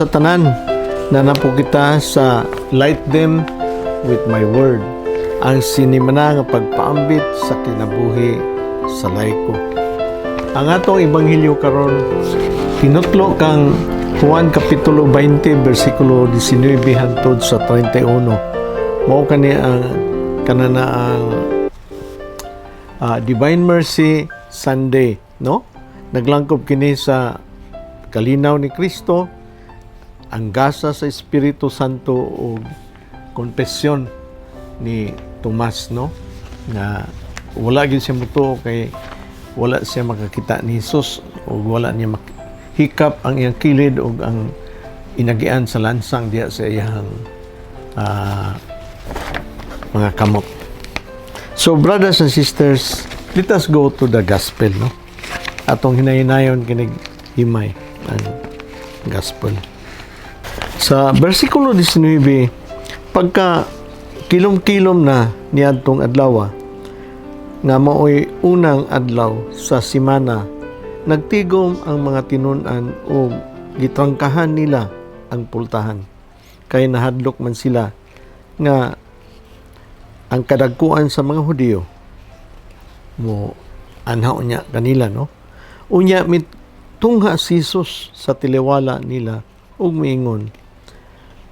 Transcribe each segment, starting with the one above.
Sa tanan na napo kita sa light them with my word, ang sinimana nga pagpaambit sa kinabuhi sa layko. Ang atong ebanghelyo karon tinutlo kang Juan kapitulo 20 bersikulo 19 hangtod sa 31. Mao kani ang kananaang Divine Mercy Sunday, no? Naglangkob kini sa kalinaw ni Kristo, ang gasa sa Espiritu Santo o konfesyon ni Tomas, no? Na wala gyud siya mutuo kay wala siya makakita ni Jesus o wala niya hikap ang iyang kilid o ang inagian sa lansang diya sa iyang mga kamot. So brothers and sisters, let us go to the gospel, no? Atong hinay-hinayon kinig himay ang gospel. Sa bersikulo 19, pagka kilom-kilom na niadtong adlaw nga maoy unang adlaw sa semana, nagtigom ang mga tinun-an o gitrangkahan nila ang pultahan. Kay nahadlok man sila nga ang kadagkuan sa mga Hudiyo mo anhaw niya kanila, no? Unya mitungha si Jesus sa tiliwala nila ug miingon,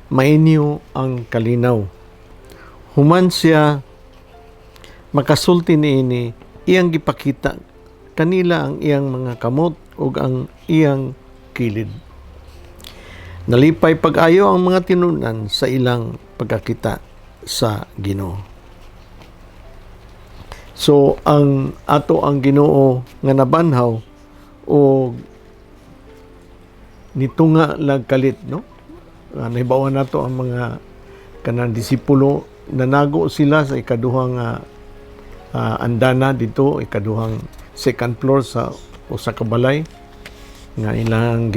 mainyo ang kalinaw. Human siya makasulti niini, iyang gipakita kanila ang iyang mga kamot ug ang iyang kilid. Nalipay pag-ayo ang mga tinunan sa ilang pagkakita sa Ginoo. So ang ato ang Ginoo nga nabanhaw o nitunga lag kalit, no? Nahibawan nato ang mga kanang disipulo, nanago sila sa ikaduhang andana dito, ikaduhang second floor sa usa ka balay nga ilang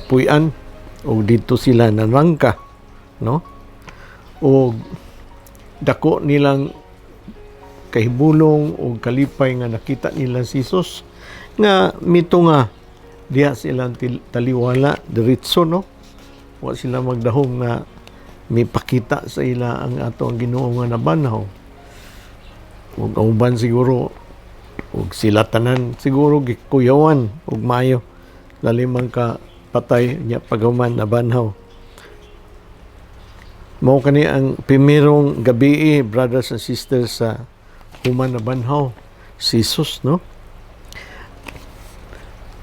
puy-an o dito sila nanangka, no? O dako nilang kahibulong o kalipay nga nakita nila si Jesus nga mitunga diha silang taliwala diretso, no? Wa sila magdahom nga mipakita sa ila ang ato ang Ginoo nga nabanhaw. Ug uban siguro ug sila tanan siguro gikuyawan ug maayo lalimang ka patay nya pagaman nabanhaw. Mao kani ang primerong gabi, brothers and sisters, sa human nabanhaw si Jesus, no?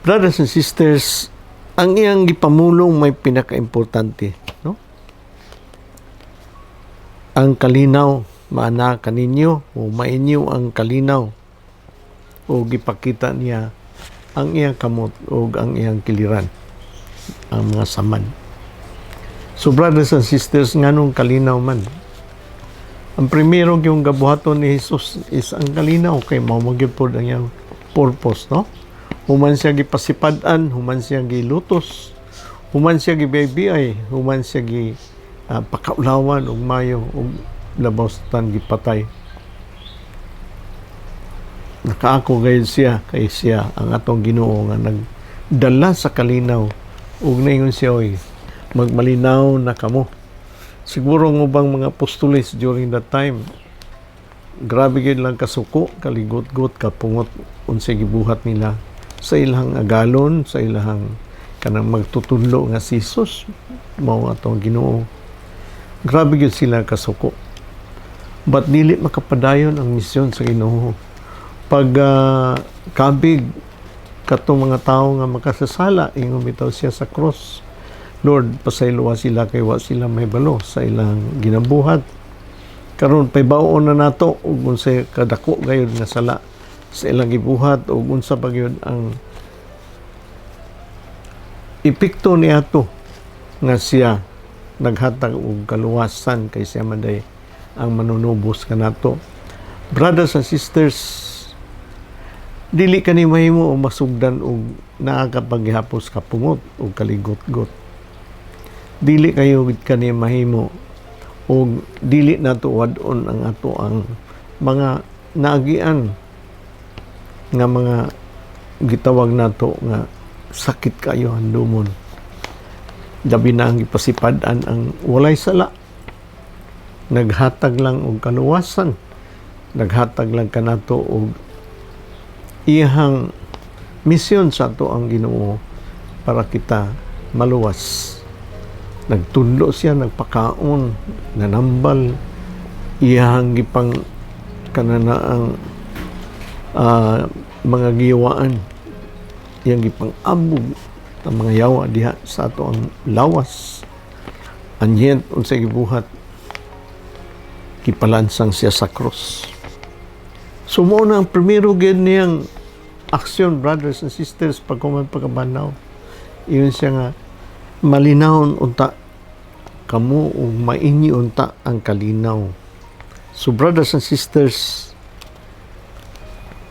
Brothers and sisters, ang iyang gipamulong may pinaka-importante, no? Ang kalinaw, maana kaninyo o mainyo ang kalinaw o gipakita niya ang iyang kamot o ang iyang kiliran, ang mga samad. So brothers and sisters, nganong kalinaw man? Ang primero yung gabuhaton ni Jesus is ang kalinaw, kay mao magyud pod ang iyang purpose, no? Human siya gipasipadan, human siya gilutos, human siya gibaybiay, human siya pakaulawan og mayo og labaw sa tan gipatay. Nakaako gayud siya kay siya ang atong Ginoo nga nagdala sa kalinaw ug naingon siya, oy, magmalinaw na kamo. Siguro ng ubang mga apostoles during that time, grabe gid lang kasuko, kaligot-got, kapungot unsay gibuhat nila sa ilang agalon, sa ilang kanang magtutudlo nga si Jesus mao atong Ginoo. Grabe gyud sila kasuko. But dili makapadayon ang misyon sa Ginoo. Pag kabig katong mga tawo nga makasasala, ingon bitaw siya sa cross, Lord, pasayloa sila kay wa sila mahibalo sa ilang ginabuhat. Karon paybaon na nato ug unsay kadako gayud nga sala sa ilang gibuhat ug unsa pa gyud ang epekto niadto nga siya naghatag og kaluwasan kay siya manday ang manunubos kanato. Brothers and sisters, dili kani mahimo o masugdan og nakakapaghapos kapungot o kaligot-got. Dili kayo kani mahimo og dili nato wadon ang ato ang mga naagian nga mga gitawag nato nga sakit kayo handumon. Labi na ang ipasipadan ang walay sala. Naghatag lang og kaluwasan. Naghatag lang kanato og iyang misyon sa ato ang Ginoo para kita maluwas. Nagtudlo siya, nagpakaon, nanambal, iyang gipang kananaang mga giwaan, iyang gipang abog ang mga yawa diha sa ato ang lawas. Anyent unsay gibuhat, kipalansang siya sa cross. So mo na ang primero gid niyang aksyon, brothers and sisters, pagkuman pagkabanaw. Iyon siya nga, malinawon unta kamo o maingi unta ang kalinaw. So brothers and sisters,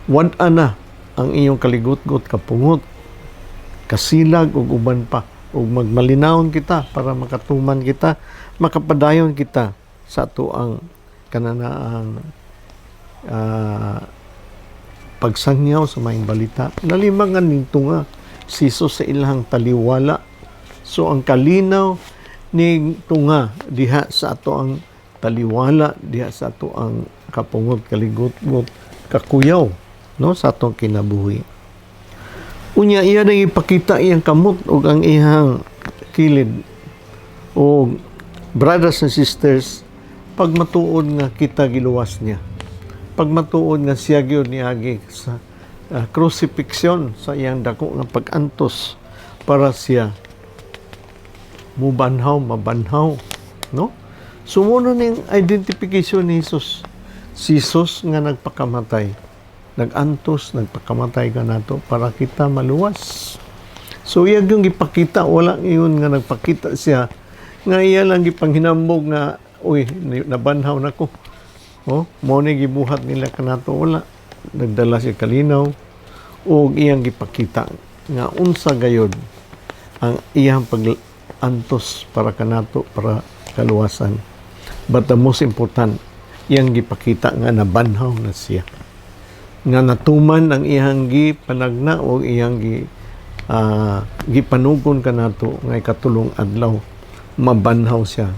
wad-a na ang iyong kaligot-got, kapungot, kasilag ug uban pa, ug magmalinawon kita para makatuman kita, makapadayon kita sa ato ang kananaang pagsangyaw sa maayong balita. Nalimangan nito nga si Jesus sa ilahang taliwala. So ang kalinaw ni tunga diha sa ato ang taliwala, diha sa ato ang kapungot, kaligot-got, kakuyaw, no, sa atong kinabuhi. Unya iya nang ipakita iyang kamot ug ang iyang kilid. O brothers and sisters, pag matuod nga kita giluwas niya, pag matuod nga siya gyud niagi sa crucifixion, sa iyang dako nga pag-antos para siya mabanhaw, no? Sumuna ning identification ni Jesus. Si Jesus nga nagpakamatay, nagantos, nagpakamatay ka nato para kita maluwas. So iya yung ipakita, wala iyon nga nagpakita siya nga iya lang gipanghinambog nga uy, nabanhaw nako. Oh, mo ni gibuhat nila kanato, wala. Nagdala siya kalinaw ug iyang gipakita nga unsa gayod ang iyang pag-antos para kanato, para kaluwasan. But the most important, iyang gipakita nga nabanhaw na siya, nga natuman ang iyang gipanagna o iyang gipanugon kanato nga ikatulong adlaw, mabanhaw siya.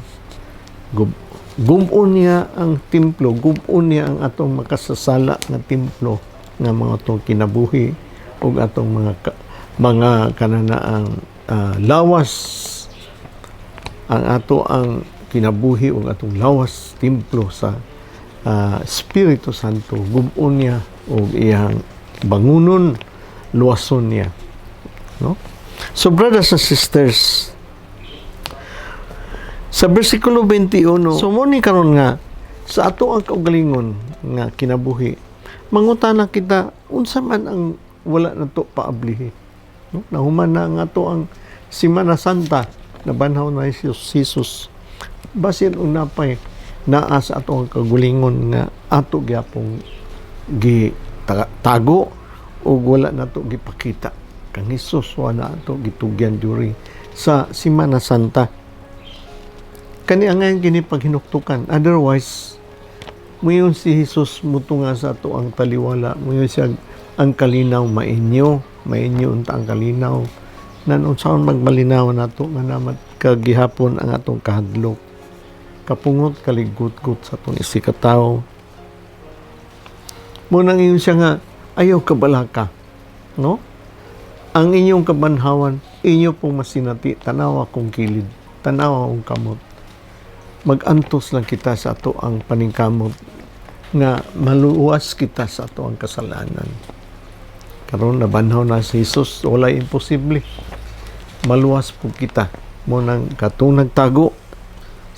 Gumon niya ang templo, gumon niya ang atong makasasala nga templo nga mga atong kinabuhi ug atong mga kananaang lawas, ang ato ang kinabuhi ug atong lawas templo sa Espiritu Santo. Gumon niya ug iyang bangunon, luwason niya, no? So brothers and sisters, sa versikulo 21, sumuni karon nga sa ato ang kaugalingon nga kinabuhi, mangutana kita unsa man ang wala nato paablihi, no? Nahuman na nga ato ang Semana Santa, nabanhaw na si Jesus. Basin og napay naa sa ato ang kaugalingon nga ato gyapong gitago ug wala nato gipakita kang Jesus, wala nato gitugyan during sa Semana Santa. Kani ang ngayon ginipaghinuktukan. Otherwise, muyon si Jesus muto nga sa ato ang taliwala, muyon siya ang kalinaw mainyo unta ang kalinaw. Nanunsaon magmalinaw nato nga naman kagihapon ang atong kahadlok. Kapungot, kaligut-gut sa atong isikataw. Munang iyon siya nga, ayaw kabalaka, no? Ang inyong kabanhawan, inyo pong masinati, tanawa kong kilid, tanawa kong kamot. Mag-antos lang kita sa ato ang paningkamot nga maluwas kita sa ato ang kasalanan. Karon nabanhaw na si Jesus, wala imposible. Maluwas po kita mo nang katong nagtago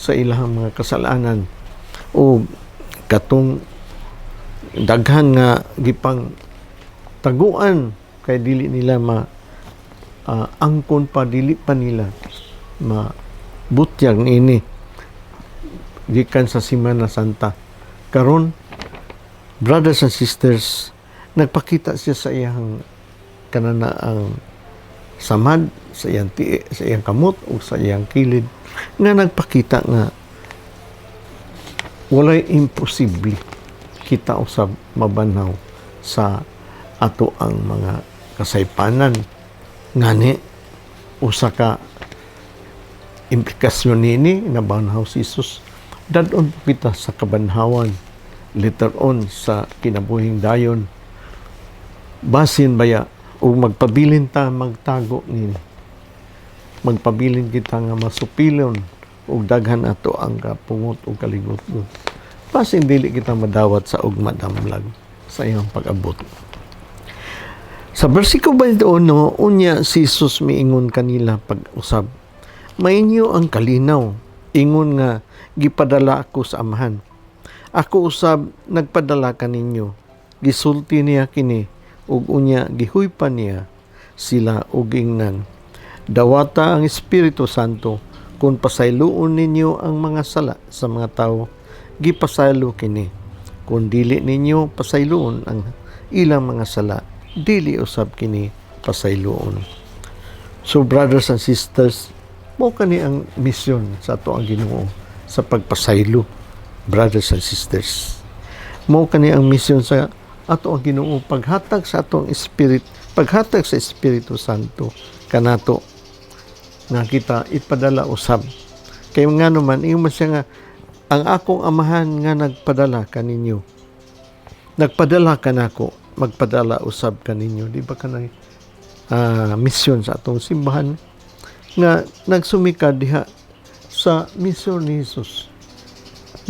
sa ilahang mga kasalanan o katong daghan nga gipang taguan kay dili nila angkon pa, dili pa nila mabutyag ini gikan sa Semana Santa. Karon, brothers and sisters, nagpakita siya sa iyang kananaang samad, sa iyang tiil, sa iyang kamot o sa iyang kilid, nga nagpakita nga walay imposible kita usab mabanhaw sa ato ang mga kasaypanan. Ngani usa ka implikasyon nini na banhaw si Jesus. Dadon kita sa kabanhawan, later on sa kinabuhing dayon. Basin baya o magpabilin ta magtago nini. Magpabilin kita nga masupilon ug daghan ato ang kapungot ug kaligot. Basin dili kita madawat sa ugma damlag sa iyang pag-abot. Sa versikulo 21, unya si Jesus miingon kanila pag-usab. Mainyo ang kalinaw, ingon nga gipadala ako sa amahan. Ako usab nagpadala kaninyo. Gisulti niya kini ug unya gihuypan niya sila ug ingnan. Dawata ang Espiritu Santo kung pasayloon ninyo ang mga sala sa mga tao, gipasaylo kini. Kung dili ninyo pasayloon ang ilang mga sala, dili usab kini pasayloon. So brothers and sisters, mo kani ang misyon sa ato ang Ginoo sa pagpasaylo, brothers and sisters. Mo kani ang misyon sa ato ang Ginoo paghatag sa atong spirit, paghatag sa Espiritu Santo kanato nga kita ipadala usab. Kay nga naman ingon siya nga ang akong amahan nga nagpadala kaninyo. Nagpadala kanako, magpadala usab kaninyo. Di ba kanang misyon sa atong simbahan nga nagsumikad diha sa misyon ni Jesus.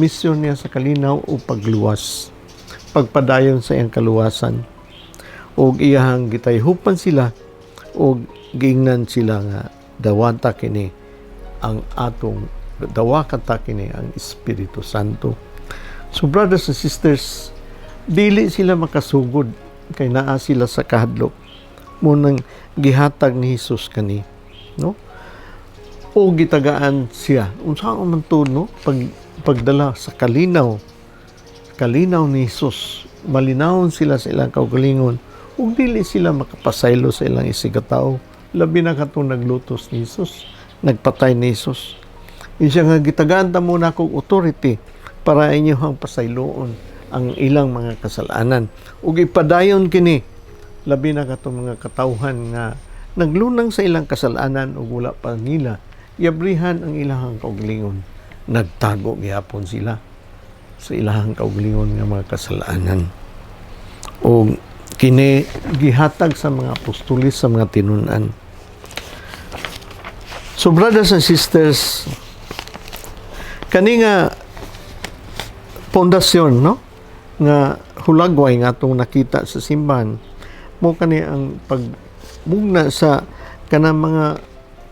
Misyon niya sa kalinaw o pagluwas, pagpadayon sa iyang kaluwasan, o iyahang gitayhupan sila o giingnan sila nga dawata kini ang atong dawakata kini ang Espiritu Santo. So brothers and sisters, dili sila makasugod kay naa sila sa kahadlok munang gihatag ni Jesus kani, no? O gitagaan siya unsa man to, no? Pagdala sa kalinaw ni Jesus, malinawon sila sa ilang kaugalingon ug dili sila makapasaylo sa ilang isigataw, labi na katong naglutos ni Jesus, nagpatay ni Jesus. Siya nga gitagaan ta muna kog authority para inyong pasayloon ang ilang mga kasalanan ug ipadayon kini labi na katong mga katawhan nga naglunang sa ilang kasalanan ug wala pa nila yabrihan ang ilahang kaugalingon. Nagtago gyapon sila sa ilahang kaugalingon nga mga kasalanan. O kini gihatag sa mga apostolis sa mga tinun-an. So brothers and sisters, kani nga pundasyon, no, nga hulagway nga atong nakita sa simbahan, mo kani ang pagmugna sa kanang mga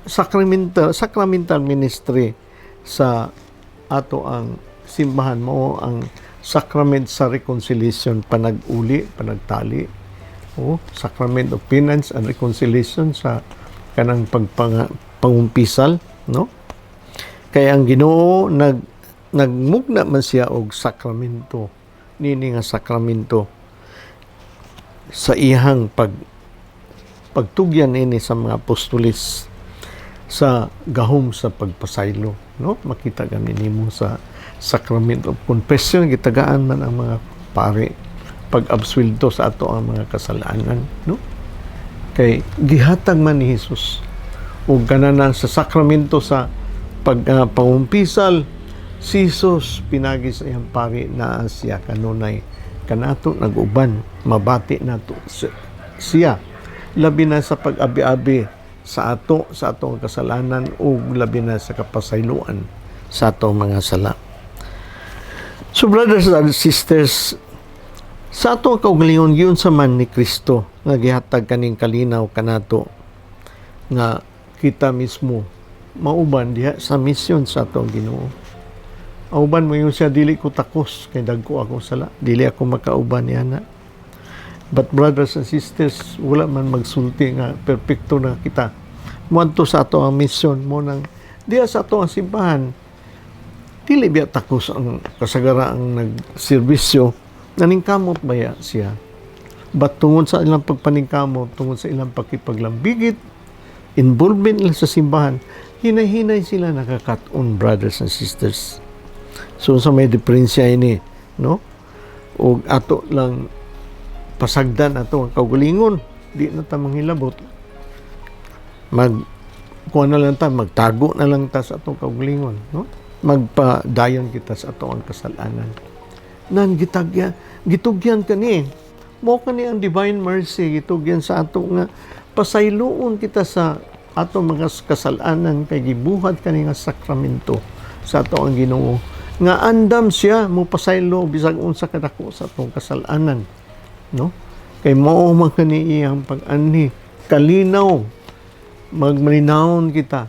sacramental ministry sa ato ang simbahan, mo ang sacrament sa reconciliation, panag-uli, panagtali, o sacrament of penance and reconciliation sa kanang pangumpisal, no? Kaya ang Ginoo nagmugna man siya og sakramento, nini nga sakramento sa iyang pagtugyan ini sa mga apostolis sa gahom sa pagpasaylo, no? Makita gani nimo sa sacrament of confession, gitagaan man ang mga pare pag-absuelto sa ato ang mga kasalanan, no? Kay gihatag man ni Jesus ug kananan sa sakramento sa pangumpisal, si Jesus pinagi sa iyang pari na siya kanunay kanato nag-uban, mabati nato siya labi na sa pag-abi-abi sa atong kasalanan ug labi na sa kapasayloan sa atong mga sala. So brothers and sisters, sa atong kaugalingon giun sa man ni Kristo nga gihatag kaning kalinaw kanato nga kita mismo mauban diha sa misyon sa atong Ginoo. Auban mo yun siya, dili ko takos kay dagko akong sala, dili ako makauban niya na. But brothers and sisters, wala man magsulti nga perpekto na kita. Muadto sa ato ang misyon mo nang diha sa ato ang simbahan, dili biya takos ang kasagara ang nagserbisyo, naningkamot baya siya. But tungod sa ilang pagpaningkamot, tungod sa ilang pakipaglambigit, involvement nila sa simbahan, hinay-hinay sila nakakaton, brothers and sisters. So sa may diferensya ini, no? O ato lang pasagdan ato ang kaugalingon, di na ta manghilabot. kuha na lang ta, magtago na lang ta sa atong kaugalingon, no? Magpadayon kita sa atong kasalanan. Nang gitugyan kani, mo kani ang divine mercy, gitugyan sa ato nga pasayloon kita sa ato mga kasalanan kay gibuhat kani nga sakramento sa ato ang Ginoo nga andam siya mo pasaylo bisag unsa kadako sa atong kasalanan, no? Kay mao man kani iyang pag-anhi kalinaw, magmalinawon kita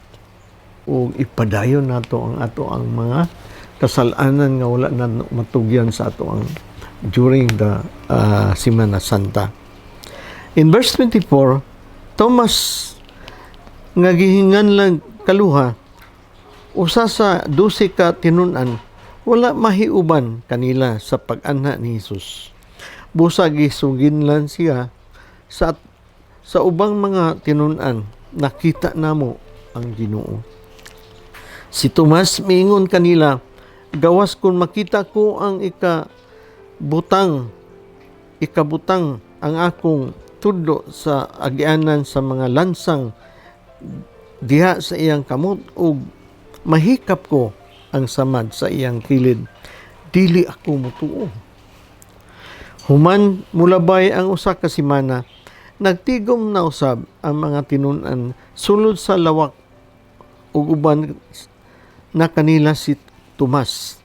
o ipadayon nato ang mga kasalanan nga wala na matugyan sa ato ang during the Semana Santa. In verse 24, Thomas nga gihingan lang kaluha, usa sa 12 ka tinun-an, wala mahiuban kanila sa pag-anha ni Jesus. Busa gisugin lang siya sa ubang mga tinun-an, nakita namo ang Ginoo. Si Tomas miingon kanila, gawas kung makita ko ang ikabutang ang akong tudlo sa agianan sa mga lansang diha sa iyang kamot ug mahikap ko ang samad sa iyang kilid, dili ako mutuo. Human mulabay ang usa ka semana, nagtigom na usab ang mga tinun-an sulod sa lawak ug uban na kanila si Tomas.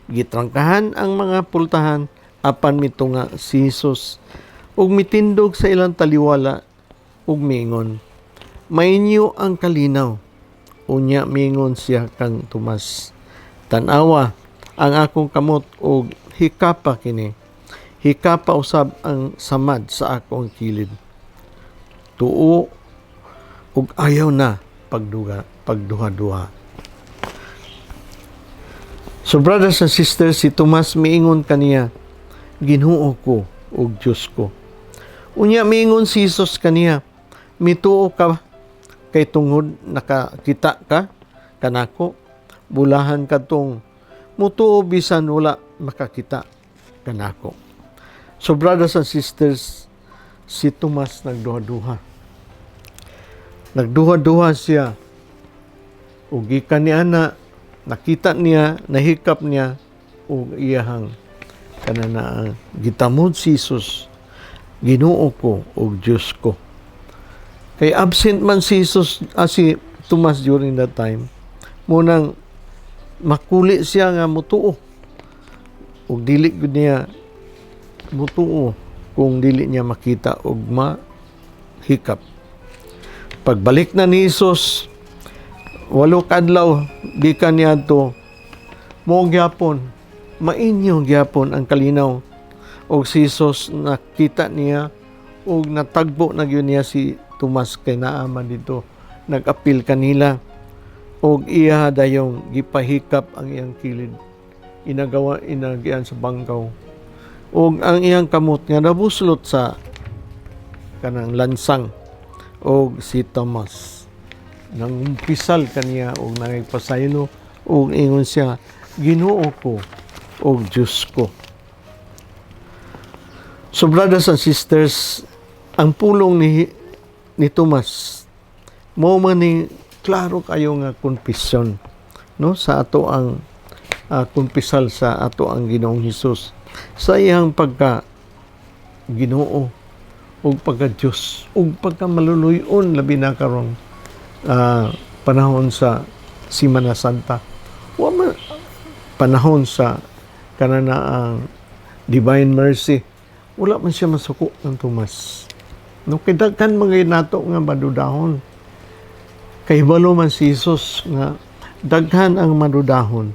Gitrangkahan ang mga pultahan apan mitunga si Jesus ug mitindog sa ilang taliwala ug miingon, mainyo ang kalinaw. Unya miingon siya kang Tomas, tan-awa ang akong kamot ug hikapa kini. Hikapa usab ang samad sa akong kilid. Tuo ug ayaw na pagduha-duha. So brothers and sisters, si Tomas miingon kaniya, Ginoo ko ug Diyos ko. Unya miingon si Jesus kaniya, mituo ka kay tungod nakakita ka kanako, bulahan ka tong mutuo bisan wala makakita kanako. So brothers and sisters, si Tomas nagduha-duha. Nagduha-duha siya. Ug gikan niya na nakita niya, nahikap niya ug iyahang kanana gitamod si Jesus, Ginoo ko ug Diyos ko. Kay absent man si Jesus, si Tomas during that time, munang makuli siya nga mutuo. Ug dili gud niya mutuo kung dili niya makita ug mahikap. Pagbalik na ni Jesus, 8 kadlaw gikan niadto, mo gyapon, mainyo gyapon ang kalinaw. Og si Jesus nakita niya ug natagbo na gyud niya si Tomas kay naa man dito nag-apil kanila og iya dayong gipahikap ang iyang kilid, inagian sa bangkaw ug ang iyang kamot nga nabuslot sa kanang lansang og si Tomas nangumpisal kaniya og nagpasaylo ug ingon siya, Ginoo ko ug Diyos ko. So brothers and sisters, ang pulong ni Tomas mo man ni klaro kayo nga confession, no, sa ato ang kumpisal sa ato ang Ginoong Hesus sa iyang pagka Ginoo ug pagka Dios ug pagka maluluyon labi na karong panahon sa Semana Santa. Wa man panahon sa kanana ang divine mercy, wala man siya masuko ng Tomas. No, kay daghan mga nato nga madudahon. Kay balo man si Jesus nga daghan ang madudahon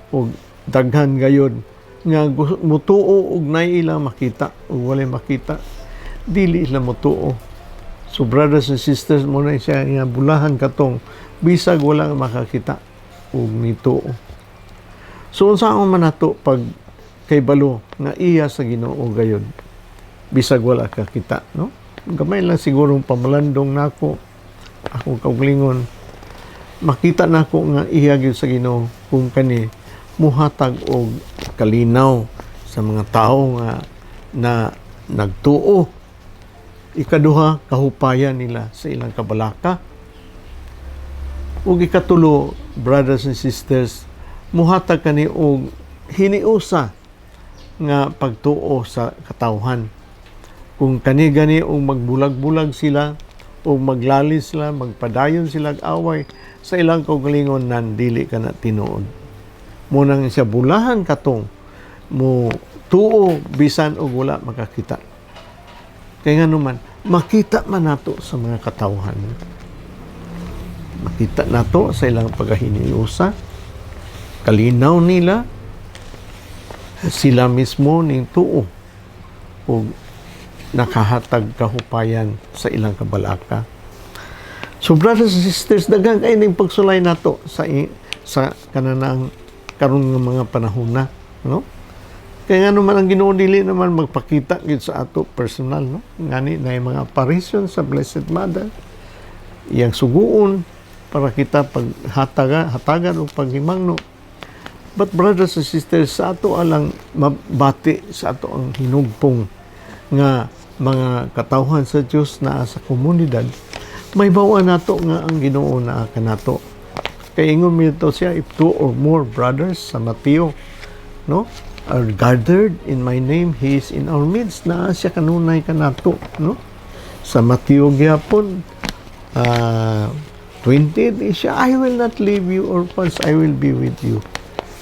ug daghan gayud nga mutuo ug nay ila makita ug wala makita dili ila mutuo. So brothers and sisters, mo na siya nga bulahan katong bisag wala makakita ug mituo. So unsa man nato pag kay balo nga iya sa Ginoo gayud bisag wala kakita, no? Gamay lang sigurong pamalandong nako ako kaugalingon makita nako nga iya gyud sa Ginoo kung kani muhatag og kalinaw sa mga tao nga na nagtuo. Ikaduha, kahupayan nila sa ilang kabalaka. ug ikatulo, brothers and sisters, muhatag kani og hiniusa nga pagtuo sa katawhan. Kung kani gani og magbulag-bulag sila o maglali sila, magpadayon sila away sa ilang kaugalingon nan dili ka na tinuod. Munang siya bulahan katong mo tuo bisan og wala makakita. Kaya nga naman, makita man nato sa mga katawhan. Makita nato sa ilang pagahiniusa, kalinaw nila, sila mismo ning tuo o nakahatag kahupayan sa ilang kabalaka. So brothers and sisters, daghang kay ning pagsulay nato sa kananang karon nga mga panahon na, no? Kaya nga naman ang Ginoo dili naman magpakita gid sa ato personal, no? Ngani na mga apparition sa Blessed Mother, iyang suguon para kita hatagan o paghimangno. But brothers and sisters, sa ato alang mabati sa ato ang hinugpong nga mga katawhan sa Dios na sa komunidad, may bawa nato nga ang Ginoo naa kanato. Kay ingon mi to siya, if two or more brothers sa Mateo, no, are gathered in my name, He is in our midst. Naa siya kanunay kanato, no? Sa Mateo gyapon 20 di siya, I will not leave you orphans, I will be with you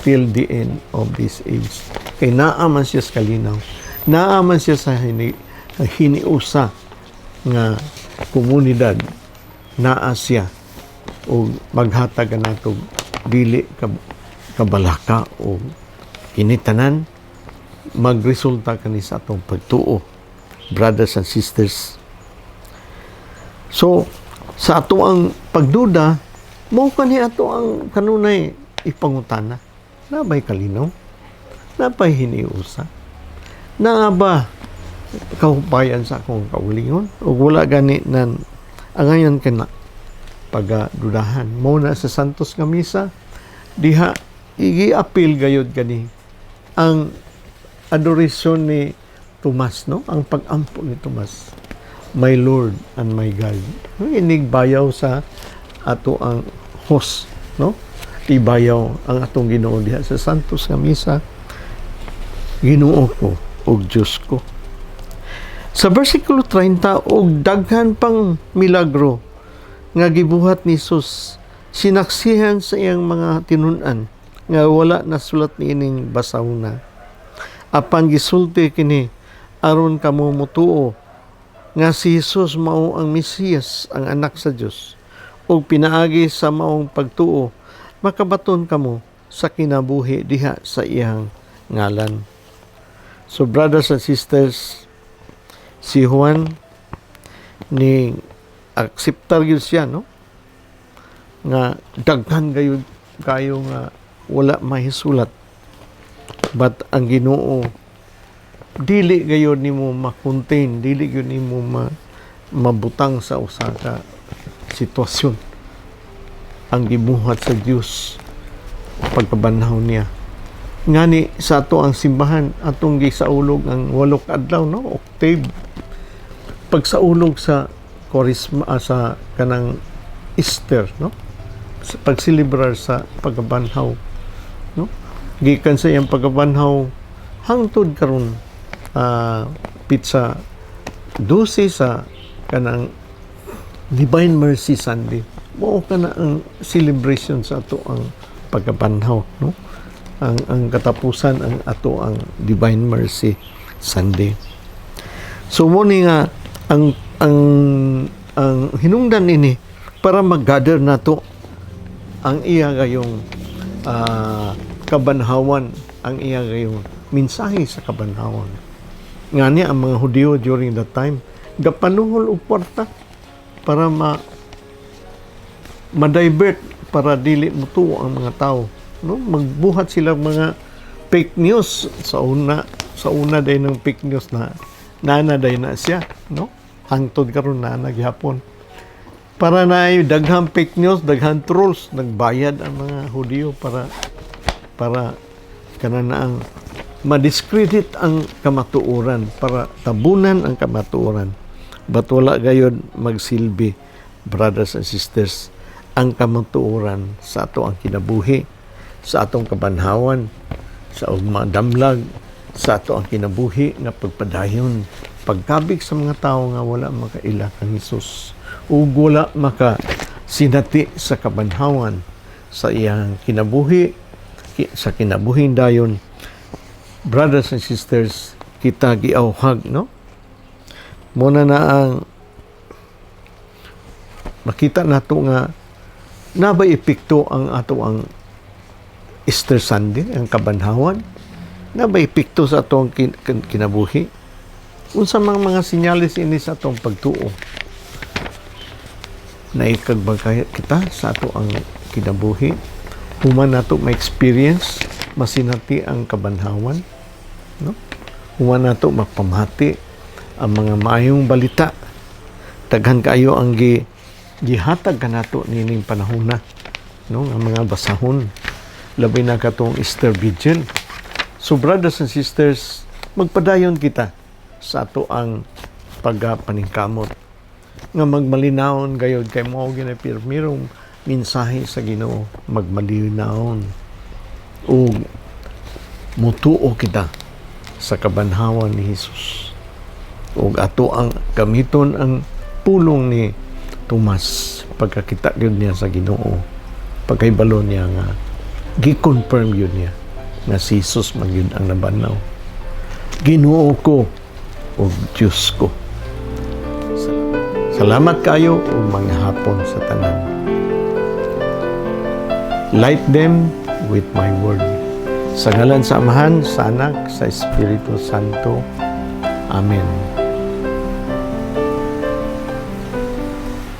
till the end of this age. Kay naa man siya sa kalinaw, naa man siya sa hiniusa nga komunidad, naa siya o maghatag nato dili kabalaka o initanan, magresulta kani sa atong pagtuo, brothers and sisters. So sa ato ang pagduda, mao kani ato ang kanunay ipangutana, nabay kalinaw, nabay hiniusa, naa ba kahupayan sa akong kaulingon o wala gani nan angayon kana pagadudahan mo na sa Santos nga misa diha igi-apil gayud gani ang adoration ni Tomas, no, ang pag-ampo ni Tomas, my Lord and my God, no? Inig bayaw sa ato ang host, no, ibayaw ang atong Ginoo diha sa Santos nga misa, Ginoo ko ug Dios ko. Sa versikulo 30, og daghan pang milagro nga gibuhat ni Jesus, sinaksihan sa iyang mga tinun-an nga wala nasulat niining basahona. Apan gisulti kini aron kamo motuo nga si Jesus mao ang Mesiyas, ang anak sa Dios, ug pinaagi sa maong pagtuo makabaton kamo sa kinabuhi diha sa iyang ngalan. So brothers and sisters, si Juan ni akseptar gyud siya, no, nga daghan kayo nga wala mahisulat, but ang Ginoo dili gayud nimo ma-contain, dili gyud nimo mabutang sa usa ka sitwasyon ang gibuhat sa Dios pagkabanhaw niya. Ngani sa ato ang simbahan atong gisaulog ang 8 adlaw, no, octave, pagsaulog sa Kwaresma, sa kanang Easter, no, sa pagselebrar sa pagkabanhaw, no, gikan sa iyang pagkabanhaw hangtod karon pitsa 12 sa kanang Divine Mercy Sunday. Mao kana ang celebration sa ato ang pagkabanhaw, no, ang katapusan ang ato ang Divine Mercy Sunday. So mo ni nga ang hinungdan ini para mag-gather nato ang iya gayong kabanhawan, ang iya gayong mensahe sa kabanhawan. Ngani ang mga Hudyo during that time gapanuhol og kwarta para ma-divert, para dili mutuo ang mga tao, no, magbuhat sila mga fake news sa una day ng fake news na nanaday na siya, no, hangtod karon na naghapon para na daghang fake news, daghang trolls, nagbayad ang mga Hudyo para kananaang ma-discredit ang kamatuoran, para tabunan ang kamatuoran. But wala gayud magsilbi, brothers and sisters, ang kamatuoran sa ato ang kinabuhi, sa atong kabanhawan, sa ugma damlag, sa ato ang kinabuhi nga pagpadayon, pagkabig sa mga tao nga wala makaila kang Hesus ug wala maka sinati sa kabanhawan sa iyang kinabuhi, sa kinabuhing dayon. Brothers and sisters, kita giawhag, no? Muna na ang makita nato nga nabay epekto ang ato ang Easter Sunday, ang kabanhawan, nabay epekto sa atong kinabuhi. Unsa mga sinyalis ini sa atong pagtuo? Naikagbagay kita sa ato ang kinabuhi, human nato ma-experience, masinati ang kabanhawan, no? Human nato mapamati ang mga maayong balita. Daghan kaayo ang gihatag kanato nining panahon na, no? Ang mga basahon, labi na katong Easter Vigil. So brothers and sisters, magpadayon kita sa ato ang pagpaningkamot nga magmalinawon gayud kay mao ginapirmirong mensahe sa Ginoo, magmalinawon o mutuo kita sa kabanhawan ni Hesus. O ato ang gamiton ang pulong ni Tomas pagkakita yun niya sa Ginoo, pagkaibalo niya nga gi-confirm yun niya nga si Jesus man yun ang nabanaw. Ginoo ko o Diyos ko. Salamat kayo o mga hapon sa tanan. Light them with my word. Sa ngalan sa Amahan, sa Anak, sa Espiritu Santo. Amen.